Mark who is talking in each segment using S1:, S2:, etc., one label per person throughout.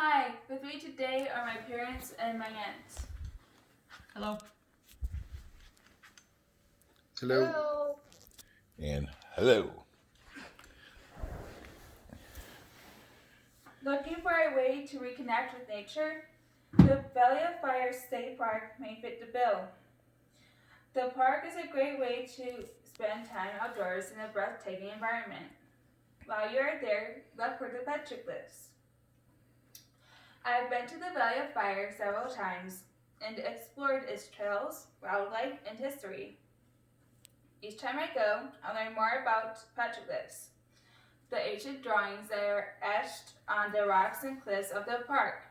S1: Hi, with me today are my parents and my aunts.
S2: Hello.
S3: Hello.
S1: Hello.
S3: And hello.
S1: Looking for a way to reconnect with nature? The Valley of Fire State Park may fit the bill. The park is a great way to spend time outdoors in a breathtaking environment. While you are there, look for the petroglyphs. I've been to the Valley of Fire several times and explored its trails, wildlife, and history. Each time I go, I learn more about petroglyphs, the ancient drawings that are etched on the rocks and cliffs of the park.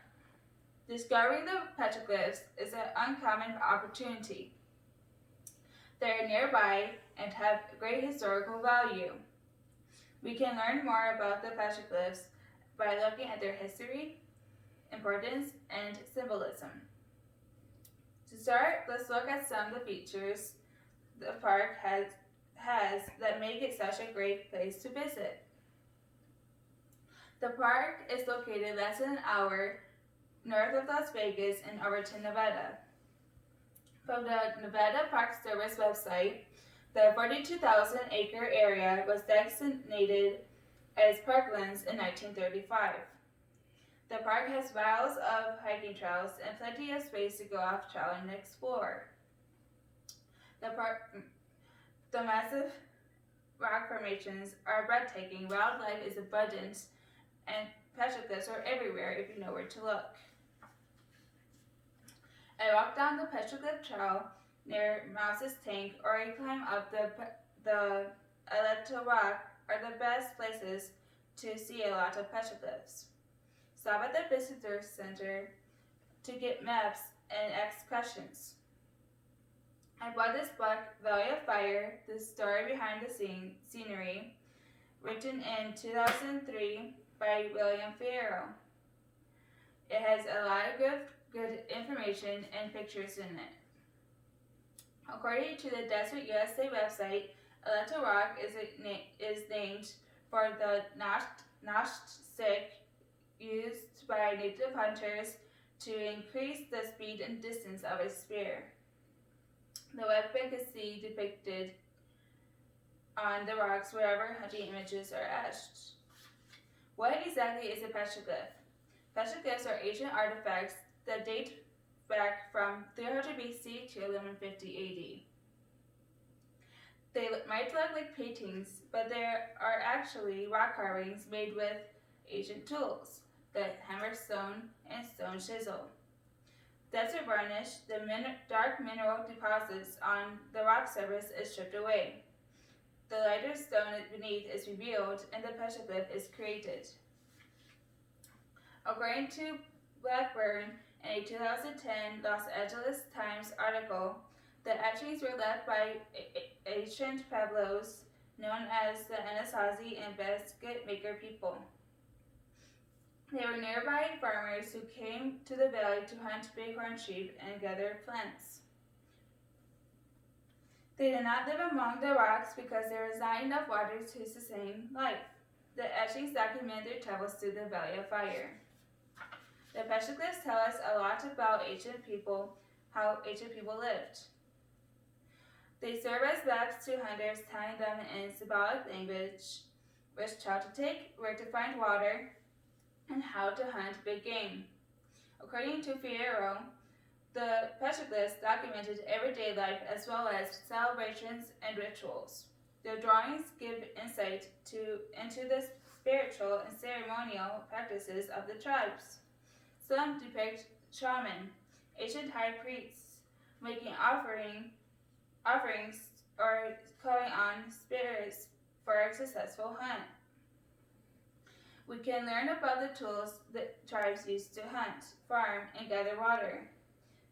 S1: Discovering the petroglyphs is an uncommon opportunity. They are nearby and have great historical value. We can learn more about the petroglyphs by looking at their history, importance, and symbolism. To start, let's look at some of the features the park has that make it such a great place to visit. The park is located less than an hour north of Las Vegas in Overton, Nevada. From the Nevada Park Service website, the 42,000-acre area was designated as parklands in 1935. The park has miles of hiking trails and plenty of space to go off trail and explore. The massive rock formations are breathtaking, wildlife is abundant, and petroglyphs are everywhere if you know where to look. I walk down the petroglyph trail near Mouse's Tank, or I climb up the Aleta Rock are the best places to see a lot of petroglyphs. Stop at the visitor center to get maps and ask questions. I bought this book, Valley of Fire, The Story Behind the Scenery, written in 2003 by William Fierro. It has a lot of good information and pictures in it. According to the Desert USA website, Aleta Rock is named for the notched stick used by native hunters to increase the speed and distance of a spear. The weapon is seen depicted on the rocks wherever hunting images are etched. What exactly is a petroglyph? Petroglyphs are ancient artifacts that date back from 300 BC to 1150 AD. They might look like paintings, but they are actually rock carvings made with ancient tools, the hammerstone and stone chisel. Desert varnish, the dark mineral deposits on the rock surface, is stripped away. The lighter stone beneath is revealed and the petroglyph is created. According to Blackburn, in a 2010 Los Angeles Times article, the etchings were left by ancient Pueblos known as the Anasazi and Basket Maker people. They were nearby farmers who came to the valley to hunt bighorn sheep and gather plants. They did not live among the rocks because there was not enough water to sustain life. The etchings document their travels through the Valley of Fire. The petroglyphs tell us a lot about how ancient people lived. They serve as maps to hunters, telling them in symbolic language which trail to take, where to find water, and how to hunt big game. According to Fierro, the petroglyphs documented everyday life as well as celebrations and rituals. Their drawings give insight into the spiritual and ceremonial practices of the tribes. Some depict shaman, ancient high priests, making offerings or calling on spirits for a successful hunt. We can learn about the tools that tribes used to hunt, farm, and gather water.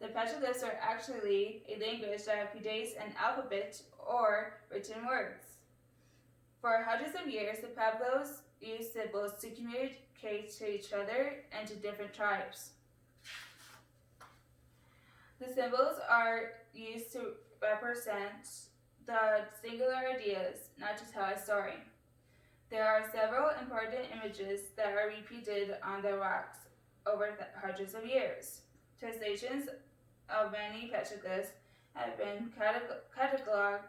S1: The petroglyphs are actually a language that predates an alphabet or written words. For hundreds of years, the Pueblos used symbols to communicate to each other and to different tribes. The symbols are used to represent the singular ideas, not to tell a story. There are several important images that are repeated on the rocks over hundreds of years. Translations of many petroglyphs have been cataloged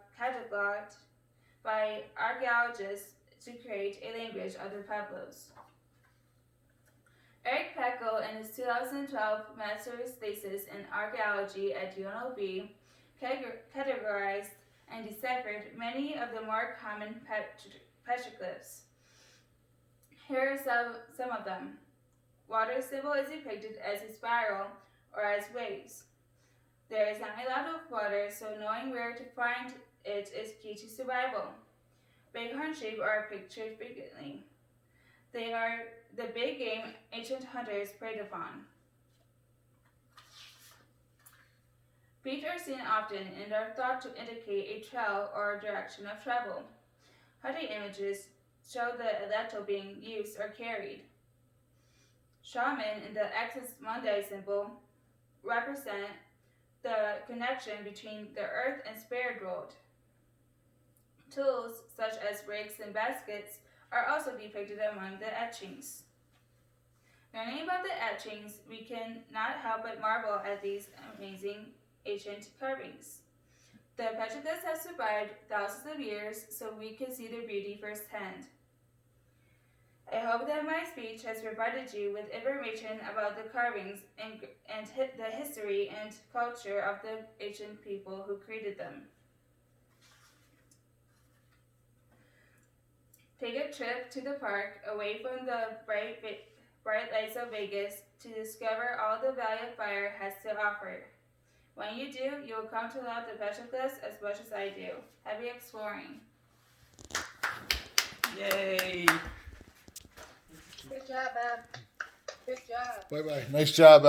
S1: by archaeologists to create a language of the Pueblos. Eric Peckel, in his 2012 master's thesis in archaeology at UNLV, categorized and deciphered many of the more common petroglyphs. Here are some of them. Water symbol is depicted as a spiral or as waves. There is not a lot of water, so knowing where to find it is key to survival. Bighorn sheep are pictured frequently. They are the big game ancient hunters preyed upon. Feet are seen often and are thought to indicate a trail or direction of travel. Hunting images show the aleto being used or carried. Shaman in the Axis Mundi symbol represent the connection between the earth and spirit world. Tools such as rakes and baskets are also depicted among the etchings. Learning about the etchings, we cannot help but marvel at these amazing ancient carvings. The petroglyphs have survived thousands of years, so we can see their beauty firsthand. I hope that my speech has provided you with information about the carvings and the history and culture of the ancient people who created them. Take a trip to the park away from the bright lights of Vegas to discover all the Valley of Fire has to offer. When you do, you will come to love the petroglyphs as much as I do. Happy exploring.
S2: Yay!
S4: Good job, Em. Good job.
S3: Bye bye. Nice job,